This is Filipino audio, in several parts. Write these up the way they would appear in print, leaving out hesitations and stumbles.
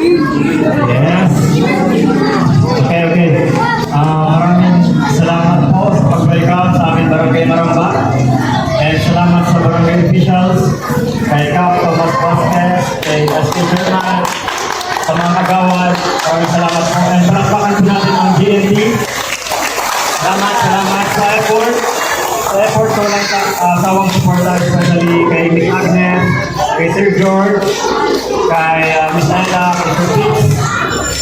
Yes. Okay. Maraming salamat po sa pag-welcome sa aming Barangay Maramba. And salamat sa barangay officials, kay Cap Thomas Vasquez, kay SK Chairman, sa mga kagawad. Maraming salamat po. And palakpakan po natin ang GNT. Salamat sa effort. Sa effort ko lang sa sawang supporter, especially kay Mick Agnes, kay Sir George, kay Miss Ella, kay Sir Fitz.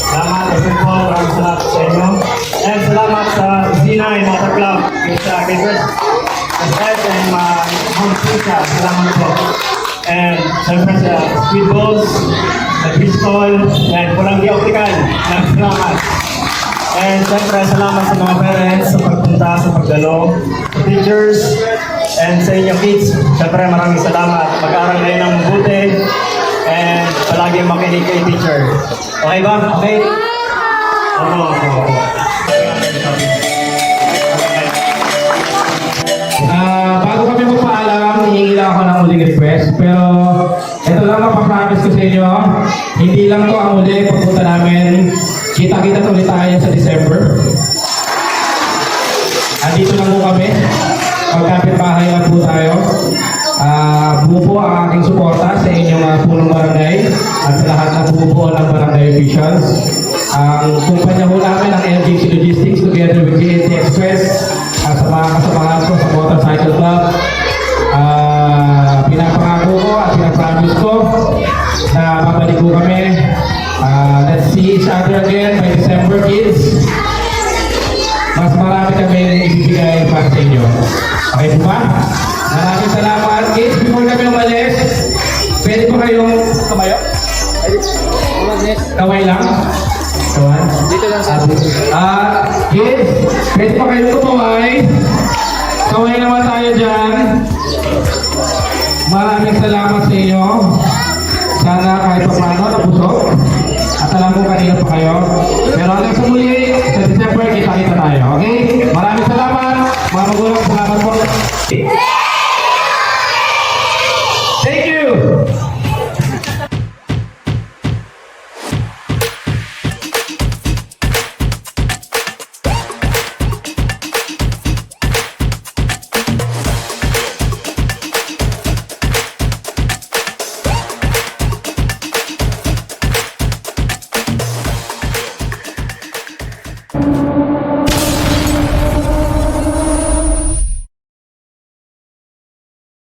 Salamat kay Sir Paul, maraming salamat sa inyo. And salamat sa Z9 Motor Club, kay Sir Fred and Ma'am Trisha. Salamat po. And siyempre sa Speedballs, sa Bristol, and Pulanggi Optical. Salamat. And siyempre, salamat sa mga parents sa pagpunta, sa pagdalo, sa teachers, and sa inyo kids. Siyempre, maraming salamat. Mag-aaral kayo ng mabuti, and palagi makinig kay teacher. Okay ba? Okay? Oo. Bago kami magpaalam, hihingi lang ako ng muling request. Pero ito lang mapapromise ko sa inyo. Hindi lang to ang uli pagpunta namin. Kita-kita ulit tayo sa December. Andito lang po kami. Magkapit-bahay lang po tayo. Buo po ang aking suporta sa inyong punong barangay at sa lahat ng bumubuo ng barangay officials. Ang kumpanya po namin ang LGC Logistics together with GNT Express sa mga kasamahan ko sa Motorcycle Club. Pinapangako ko at pinapromise ko na babalik po kami. Let's see each other again by December, kids. Mas marami kami ibibigay para sa inyo. Okay po ba? Maraming salamat, kids. Before kami umalis, pwede po kayong kamayo? Kamay lang? Dito lang sa kids, pwede pa kayong kumaway. Kaway naman tayo dyan. Maraming salamat sa inyo. Sana kahit pa paano nabusog. At alam ko kanina pa kayo. Pero hanggang sa muli, sa December, kita-kita tayo. Okay? Maraming salamat. Mga magulang, salamat po. Thank you!